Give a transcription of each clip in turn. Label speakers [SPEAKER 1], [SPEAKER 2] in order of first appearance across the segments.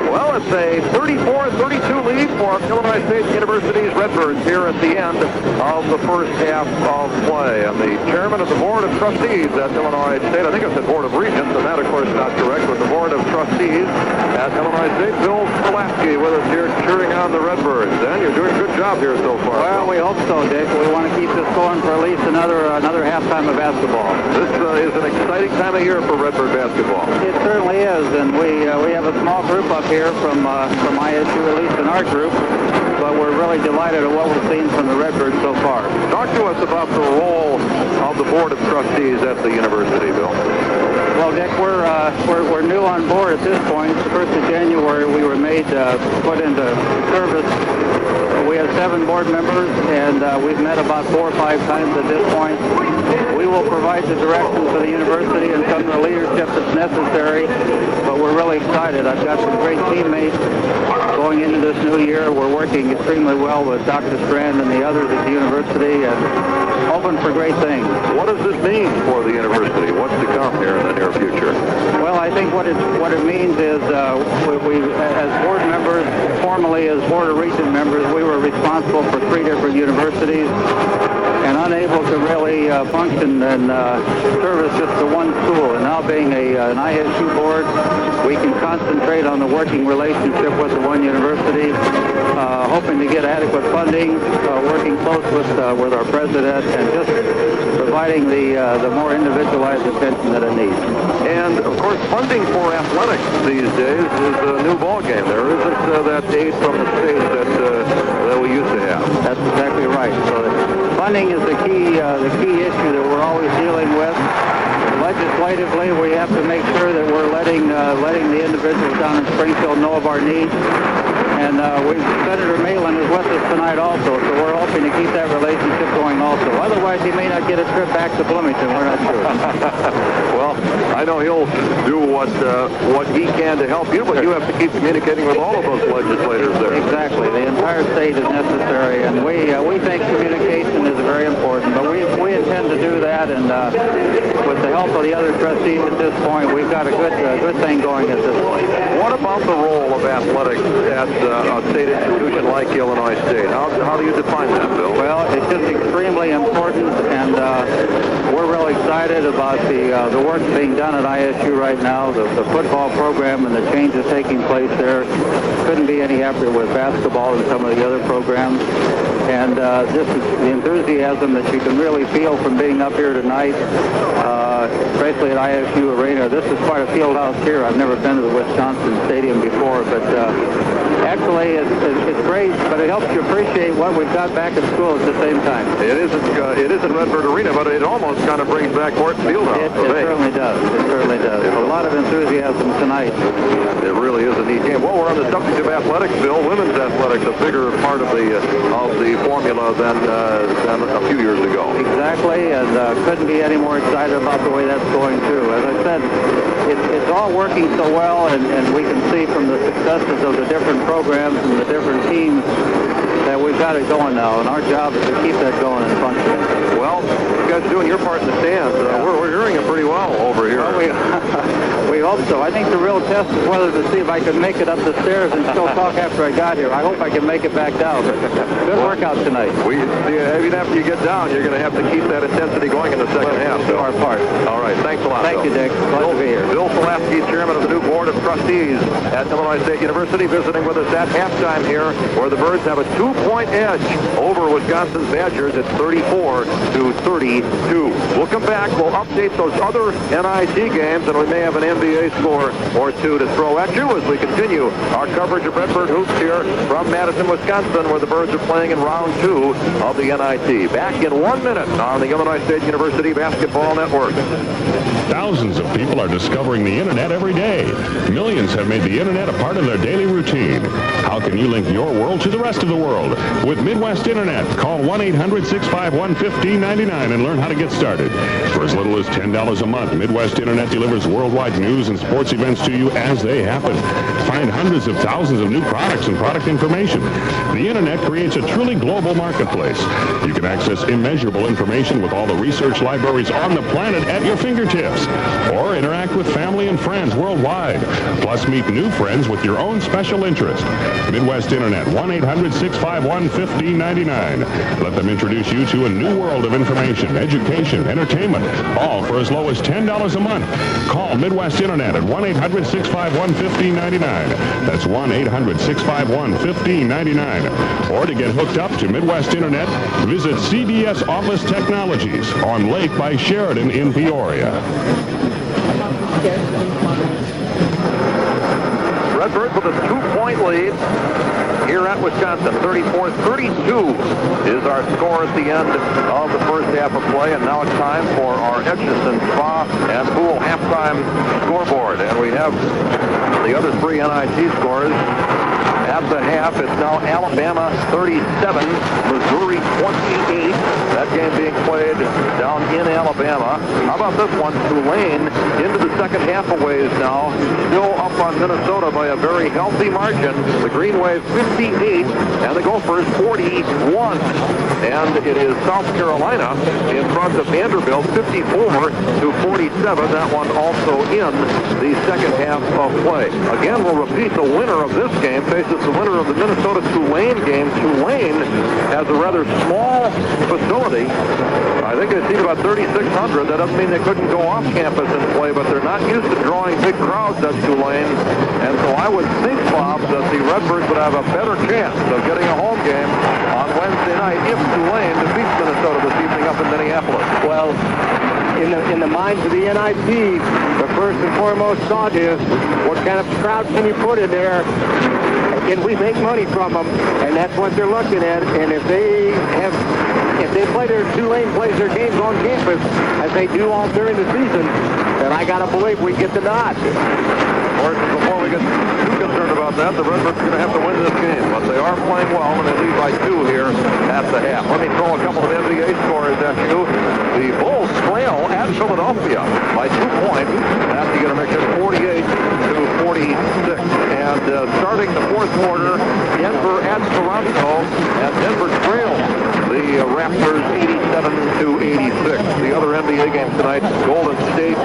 [SPEAKER 1] Well, it's a 34-32 lead for Illinois State University's Redbirds here at the end of the first half of play. And the chairman of the Board of Trustees at Illinois State, I think I said Board of Regents, and that, of course, is not correct, but the Board of Trustees at Illinois State, Bill Pulaski, with us here cheering on the Redbirds. And you're doing a good job here so far.
[SPEAKER 2] Well, we hope so, Dick. We want to keep this going for at least another halftime of basketball.
[SPEAKER 1] This is an exciting time of year for Redbird basketball.
[SPEAKER 2] It certainly is, and we have a small group up here from ISU, at least in our group, but we're really delighted at what we've seen from the Redbirds so far.
[SPEAKER 1] Talk to us about the role of the Board of Trustees at the university, Bill.
[SPEAKER 2] Well, Dick, we're new on board at this point. The 1st of January, we were made put into service. We have 7 board members, and we've met about 4 or 5 times at this point. We will provide the direction for the university and some of the leadership that's necessary, but we're really excited. I've got some great teammates going into this new year. We're working extremely well with Dr. Strand and the others at the university, and hoping for great things.
[SPEAKER 1] What does this mean for the university? What's to come here in the near future?
[SPEAKER 2] Well, I think what it means is we as board members, formally as Board of Regent members, we were responsible for 3 different universities and unable to really function and service just the one school. And now being an ISU board, we can concentrate on the working relationship with the one university, hoping to get adequate funding, working close with our president, and just providing the more individualized attention that it needs.
[SPEAKER 1] And, of course, funding for athletics these days is a new ballgame. There isn't that aid from the state that we used to have.
[SPEAKER 2] That's exactly right. So funding is the key issue that we're always dealing with. Legislatively, we have to make sure that we're letting the individuals down in Springfield know of our needs. And Senator Malin is with us tonight also, so we're hoping to keep that relationship going also. Otherwise, he may not get a trip back to Bloomington. We're not sure.
[SPEAKER 1] Well, I know he'll do what he can to help you, but you have to keep communicating with all of those legislators there.
[SPEAKER 2] Exactly. The entire state is necessary, and we think communication is very important. But we intend to do that, and with the help of the other trustees at this point, we've got a good thing going at this point.
[SPEAKER 1] What about the role of athletics at a state institution like Illinois State? How do you define that, Bill?
[SPEAKER 2] Well, it's just extremely important, and we're really excited about the work being done at ISU right now, the football program and the changes taking place there. Couldn't be any happier with basketball and some of the other programs. And just the enthusiasm that you can really feel from being up here tonight, especially at ISU Arena. This is quite a field house here. I've never been to the Wisconsin Stadium before, but actually it's great, but it helps you appreciate what we've got back at school at the same time.
[SPEAKER 1] It isn't Redbird Arena, but it almost kind of brings back Horton Fieldhouse.
[SPEAKER 2] It certainly does. It certainly does. A lot of enthusiasm tonight.
[SPEAKER 1] It really is a neat game. Well, we're on the subject of athletics, Bill. Women's athletics, a bigger part of the formula than a few years ago.
[SPEAKER 2] Exactly, and couldn't be any more excited about the way that's going too. As I said, it's all working so well, and we can see from the successes of the different programs and the different teams that we've got it going now, and our job is to keep that going and functioning.
[SPEAKER 1] Well, you guys are doing your part in the stands. We're hearing it pretty well over here.
[SPEAKER 2] Well, we hope so. I think the real test is whether to see if I can make it up the stairs and still talk after I got here. I hope I can make it back down. Good workout tonight.
[SPEAKER 1] Even after you get down, you're going to have to keep that intensity going in the second half.
[SPEAKER 2] Do our part.
[SPEAKER 1] All right. Thanks a lot.
[SPEAKER 2] Thank you, Dick. Glad to be here.
[SPEAKER 1] Bill Pulaski, chairman of the new Board of Trustees at Illinois State University, visiting with us at halftime here, where the Birds have a 2-point edge over Wisconsin's Badgers at 34-32. We'll come back. We'll update those other NIT games, and we may have an NBA score or two to throw at you as we continue our coverage of Redbird Hoops here from Madison, Wisconsin, where the Birds are playing in round 2 of the NIT. Back in 1 minute on the Illinois State University Basketball Network.
[SPEAKER 3] Thousands of people are discovering the Internet every day. Millions have made the Internet a part of their daily routine. How can you link your world to the rest of the world? With Midwest Internet, call 1-800-651-1599 and learn how to get started. For as little as $10 a month, Midwest Internet delivers worldwide news news and sports events to you as they happen. Find hundreds of thousands of new products and product information. The Internet creates a truly global marketplace. You can access immeasurable information with all the research libraries on the planet at your fingertips, or interact with family and friends worldwide. Plus, meet new friends with your own special interest. Midwest Internet, 1-800-651-1599. Let them introduce you to a new world of information, education, entertainment, all for as low as $10 a month. Call Midwest Internet at 1-800-651-1599. That's 1-800-651-1599. Or to get hooked up to Midwest Internet, visit CBS Office Technologies on Lake by Sheridan in Peoria.
[SPEAKER 1] Redbirds with a 2-point lead here at Wisconsin. 34-32 is our score at the end of the first half of play. And now it's time for our Etchison Spa and Pool halftime scoreboard. And we have the other three NIT scores. At the half, it's now Alabama 37, Missouri 28. That game being played down in Alabama. How about this one? Tulane into the second half a ways now. Still up on Minnesota by a very healthy margin. The Green Wave 58 and the Gophers 41. And it is South Carolina in front of Vanderbilt 54-47. That one also in the second half of play. Again, we'll repeat the winner of this game faces the winner of the Minnesota-Tulane game. Tulane has a rather small facility. I think they seat about 3,600. That doesn't mean they couldn't go off campus and play, but they're not used to drawing big crowds at Tulane. And so I would think, Bob, that the Redbirds would have a better chance of getting a home game on Wednesday night if Tulane defeats Minnesota this evening up in Minneapolis.
[SPEAKER 4] Well, in the minds of the NIT, the first and foremost thought is, what kind of crowd can you put in there? Can we make money from them? And that's what they're looking at. And if they Tulane plays their games on campus as they do all during the season, then I gotta believe we get the nod.
[SPEAKER 1] Of course, before we get too concerned about that, the Redbirds are going to have to win this game, but they are playing well, and they lead by 2 here at the half. Let me throw a couple of NBA scores at you. The Bulls trail at Philadelphia by 2 points. That's to get a mix of 48-46. And starting the fourth quarter, Denver at Toronto, and Denver trails the Raptors 87-86. The other NBA games tonight, Golden State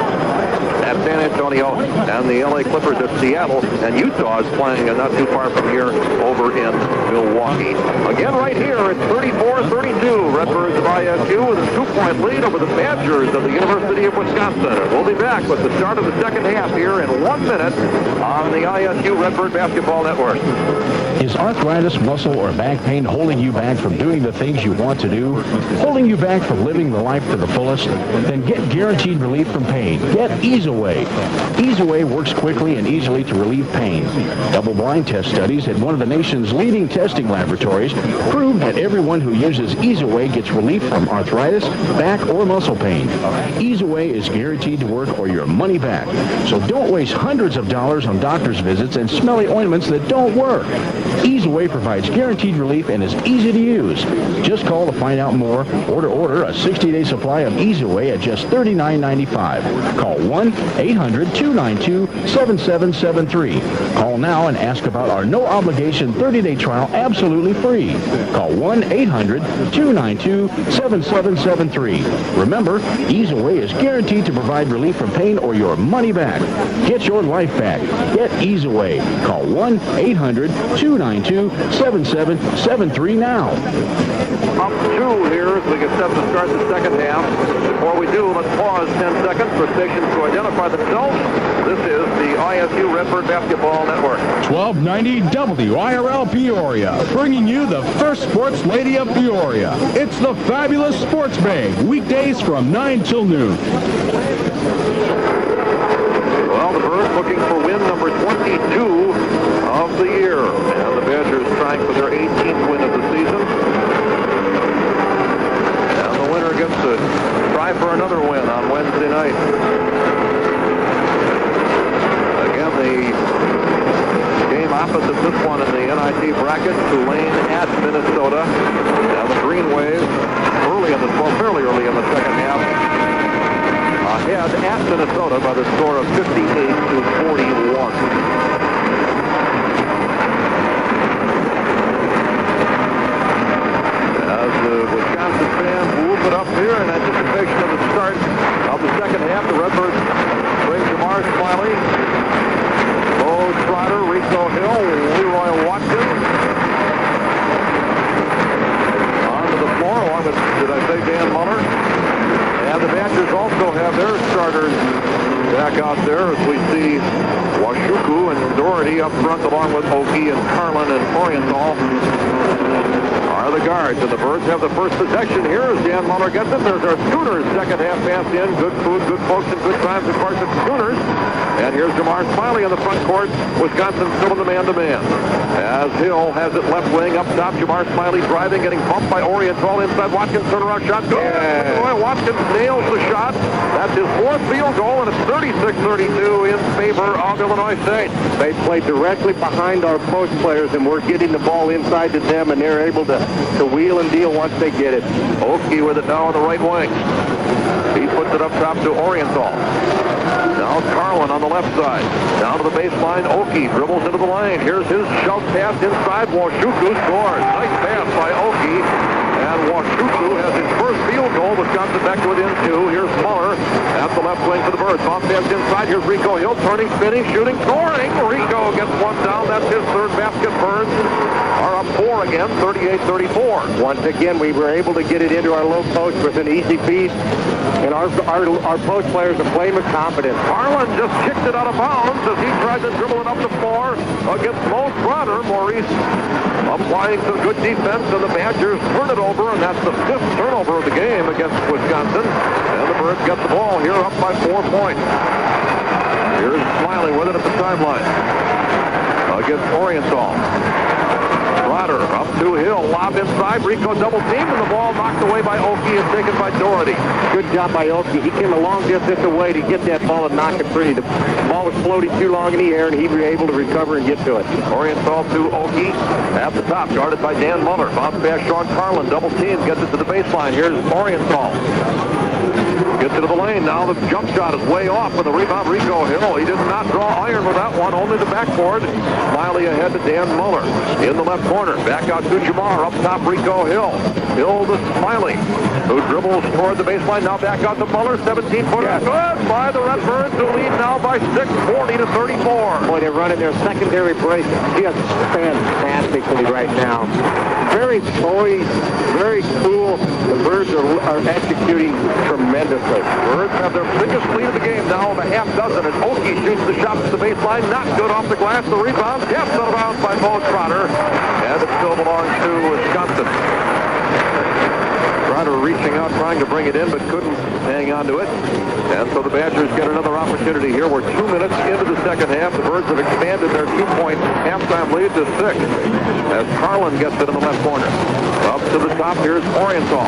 [SPEAKER 1] at San Antonio, and the LA Clippers at Seattle, and Utah is playing not too far from here over in Milwaukee. Again, right here, it's 34-32. Redbirds of ISU with a 2-point lead over the Badgers of the University of Wisconsin. We'll be back with the start of the second half here in 1 minute on the ISU Redbird Basketball Network.
[SPEAKER 5] Is arthritis, muscle, or back pain holding you back from doing the things you want to do? Holding you back from living the life to the fullest? Then get guaranteed relief from pain. Get Ease-Away. Ease-Away works quickly and easily to relieve pain. Double-blind test studies at one of the nation's leading testing laboratories prove that everyone who uses Ease-Away gets relief from arthritis, back, or muscle pain. Ease-Away is guaranteed to work or your money back. So don't waste hundreds of dollars on doctor's visits and smelly ointments that don't work. Ease-Away provides guaranteed relief and is easy to use. Just call to find out more or to order a 60-day supply of Ease-Away at just $39.95. Call 1-800-292-7773. Call now and ask about our no-obligation 30-day trial absolutely free. Call 1-800-292-7773. Remember, Ease-Away is guaranteed to provide relief from pain or your money back. Get your life back. Get Ease-Away. Call 1-800-292-7773 now.
[SPEAKER 1] Up 2 here as we get set to start the second half. Before we do, let's pause 10 seconds for stations to identify themselves. This is the ISU Redbird Basketball Network.
[SPEAKER 6] 1290 WIRL Peoria, bringing you the first sports lady of Peoria. It's the Fabulous Sports Bag, weekdays from 9 till noon.
[SPEAKER 1] Well, the Birds looking for win number 22 of the year. And the Badgers trying for their 18th win of the season. And the winner gets to try for another win on Wednesday night. Again, the game opposite this one in the NIT bracket, Tulane at Minnesota. Now the Green Wave fairly early in the second half. Ahead at Minnesota by the score of 58-41. As the Wisconsin fans move it up here in anticipation of the start of the second half, the Redbirds bring Jamar Smiley, Bo Trotter, Rico Hill, Leroy Watkins onto the floor, along with, did I say Dan Muller? And the Badgers also have their starters back out there as we see Washuku and Doherty up front along with Oki and Carlin and Oriental are the guards. And the Birds have the first possession here as Dan Muller gets it. There's our Schooners second half pass in. Good food, good folks, and good times, of course, at Schooners. And here's Jamar Smiley in the front court. Wisconsin still in the man-to-man. As Hill has it left wing up top. Jamar Smiley driving, getting bumped by Oriental inside. Watkins turnaround shot. Good. Boy, Watkins nails the shot. That's his fourth field goal, and it's 36-32 in favor of Illinois State.
[SPEAKER 4] They play directly behind our post players, and we're getting the ball inside to them, and they're able to wheel and deal once they get it.
[SPEAKER 1] Oki with it now on the right wing. He puts it up top to Oriental. Now Carlin on the left side. Down to the baseline. Oki dribbles into the lane. Here's his shove pass inside. Washuku scores. Nice pass by Oki. And Washuku has his first field goal. Wisconsin back to within two. Here's Muller at the left wing for the Birds. Off pass inside. Here's Rico Hill turning, spinning, shooting, scoring. Rico gets one down. That's his third basket. Birds are up four again, 38-34.
[SPEAKER 4] Once again, we were able to get it into our low post with an easy feed, and our post players are playing with confidence.
[SPEAKER 1] Carlin just kicked it out of bounds as he tried to dribble it up the floor against Mo Trotter. Maurice applying some good defense, and the Badgers turn it over, and that's the fifth turnover of the game against Wisconsin. And the Birds get the ball here up by 4 points. Here's Smiley with it at the sideline against Oriental. Trotter up to Hill, lob inside, Rico double teamed, and the ball knocked away by Oki and taken by Doherty.
[SPEAKER 4] Good job by Oki. He came a long distance away to get that ball and knock it free. The ball was floating too long in the air, and he was able to recover and get to it.
[SPEAKER 1] Oriental to Oki at the top, guarded by Dan Muller. Bounce pass, Sean Carlin, double team, gets it to the baseline. Here's Oriental. Gets into the lane. Now the jump shot is way off with the rebound. Rico Hill. He did not draw iron with that one. Only the backboard. Smiley ahead to Dan Muller. In the left corner. Back out to Jamar. Up top, Rico Hill. Hill to Smiley, who dribbles toward the baseline. Now back out to Muller. 17-footer.
[SPEAKER 4] Yes.
[SPEAKER 1] Good by the Redbirds, who lead now by 6, 40-34.
[SPEAKER 4] Boy, they're running their secondary break just fantastically right now. Very poised, very cool. The Birds are executing tremendously.
[SPEAKER 1] Birds have their biggest lead of the game now of a half dozen as Oki shoots the shot to the baseline. Not good off the glass. The rebound kept out of bounds by Bo Trotter. And it still belongs to Wisconsin. Trotter reaching out, trying to bring it in, but couldn't hang on to it. And so the Badgers get another opportunity here. We're 2 minutes into the second half. The Birds have expanded their 2-point halftime lead to 6 as Carlin gets it in the left corner. Up to the top, here's Oriental.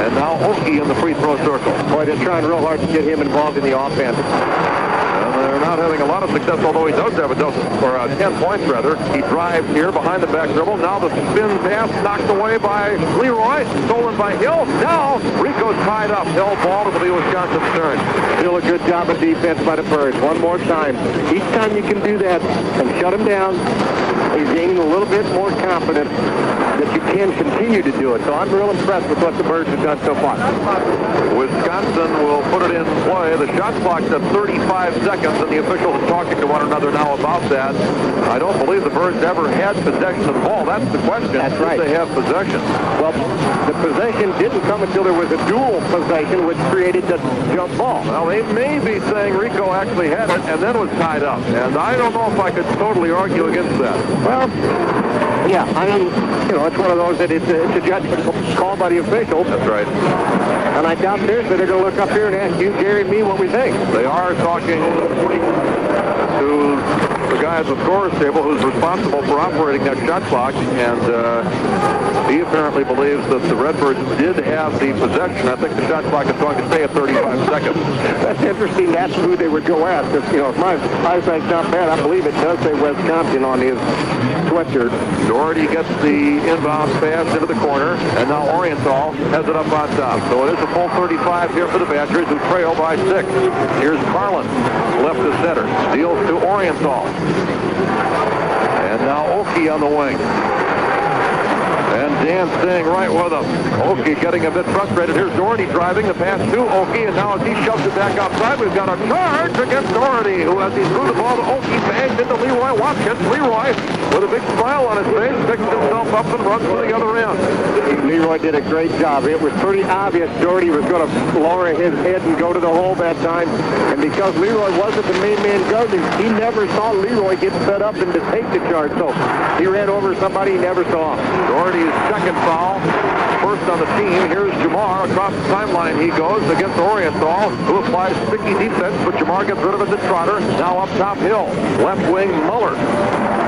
[SPEAKER 1] And now Oki in the free throw circle.
[SPEAKER 4] Boy, they're trying real hard to get him involved in the offense.
[SPEAKER 1] And they're not having a lot of success, although he does have a dozen, or 10 points rather. He drives here behind the back dribble. Now the spin pass knocked away by Leroy, stolen by Hill. Now Rico's tied up. Hill ball, it'll be Wisconsin's turn.
[SPEAKER 4] Still a good job of defense by the Birds. One more time. Each time you can do that and shut him down, he's gaining a little bit more confidence that you can continue to do it. So I'm real impressed with what the Birds have done so far.
[SPEAKER 1] Wisconsin will put it in play. The shot clock's at 35 seconds, and the officials are talking to one another now about that. I don't believe the Birds ever had possession of the ball. That's the question.
[SPEAKER 4] That's right.
[SPEAKER 1] Did they have possession?
[SPEAKER 4] Well, the possession didn't come until there was a dual possession, which created the jump ball.
[SPEAKER 1] Well, they may be saying Rico actually had it and then was tied up. And I don't know if I could totally argue against that.
[SPEAKER 4] Well, yeah, I mean, you know, it's one of those that it's a judgment call by the officials.
[SPEAKER 1] That's right.
[SPEAKER 4] And I doubt seriously they're going to look up here and ask you, Gary, and me what we think.
[SPEAKER 1] They are talking to the guy at the scorer's table who's responsible for operating that shot clock, and he apparently believes that the Redbirds did have the possession. I think the shot clock is going to stay at 35 seconds.
[SPEAKER 4] That's interesting. That's who they would go at. Because, if my eyesight's not bad, I believe it does say Wisconsin on his sweatshirt.
[SPEAKER 1] Doherty gets the inbound pass into the corner, and now Oriental has it up on top. So it is a full 35 here for the Badgers, who trail by 6. Here's Carlin, left to center, deals to Oriental. And now Oki on the wing. And Dan staying right with him. Oki getting a bit frustrated. Here's Doherty driving the pass to Oki, and now as he shoves it back outside, we've got a charge against Doherty, who, as he threw the ball to Oki, banged into Leroy Watkins. Leroy, with a big smile on his face, picks himself up and runs to the other end.
[SPEAKER 4] Leroy did a great job. It was pretty obvious Doherty was going to lower his head and go to the hole that time. And because Leroy wasn't the main man guarding, he never saw Leroy get set up and to take the charge. So he ran over somebody he never saw.
[SPEAKER 1] Doherty's second foul, first on the team. Here's Jamar. Across the timeline he goes against Oriental, who applies sticky defense, but Jamar gets rid of it to Trotter. Now up top Hill. Left wing Muller.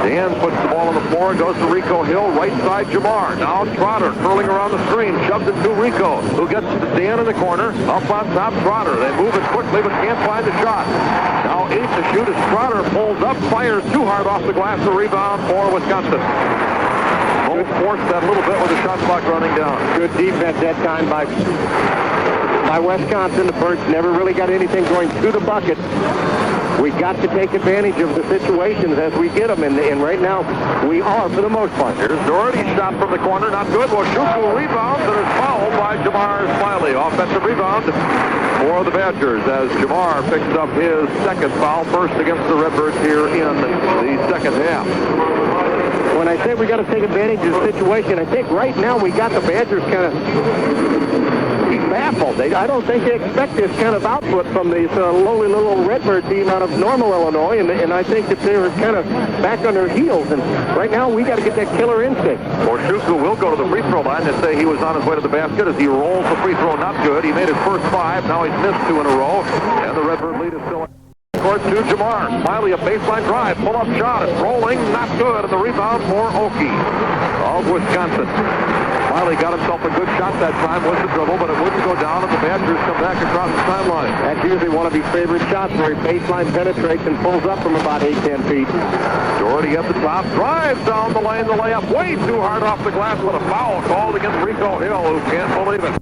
[SPEAKER 1] Dan puts the ball on the floor, goes to Rico Hill, right side Jamar. Now Trotter curling around the screen, shoves it to Rico, who gets to Dan in the corner. Up on top Trotter. They move it quickly, but can't find the shot. Now 8 to shoot as Trotter pulls up, fires too hard off the glass. The rebound for Wisconsin. Both forced that a little bit with the shot clock running down.
[SPEAKER 4] Good defense that time by Wisconsin. The Birds never really got anything going to the bucket. We got to take advantage of the situations as we get them, and right now we are for the most part.
[SPEAKER 1] Here's Doherty, shot from the corner, not good. Washuku rebounds and is fouled by Jamar Smiley. Offensive rebound for the Badgers as Jamar picks up his second foul, first against the Redbirds here in the second half.
[SPEAKER 4] When I say we got to take advantage of the situation, I think right now we got the Badgers kind of baffled. I don't think they expect this kind of output from this lowly little Redbird team out of Normal, Illinois, and I think that they're kind of back on their heels. And right now we got to get that killer instinct.
[SPEAKER 1] Washuku will go to the free throw line. They say he was on his way to the basket as he rolls the free throw, not good. He made his first 5. Now he's missed 2 in a row, and the Redbird lead is still court to Jamar. Smiley, a baseline drive, pull-up shot. It's rolling, not good, and the rebound for Oki of Wisconsin. Smiley got himself a good shot that time with the dribble, but it wouldn't go down, and the Badgers come back across the timeline.
[SPEAKER 4] That's usually one of his favorite shots, where he baseline penetrates and pulls up from about 8-10 feet.
[SPEAKER 1] Doherty at the top, drives down the lane, the layup way too hard off the glass, but a foul called against Rico Hill, who can't believe it.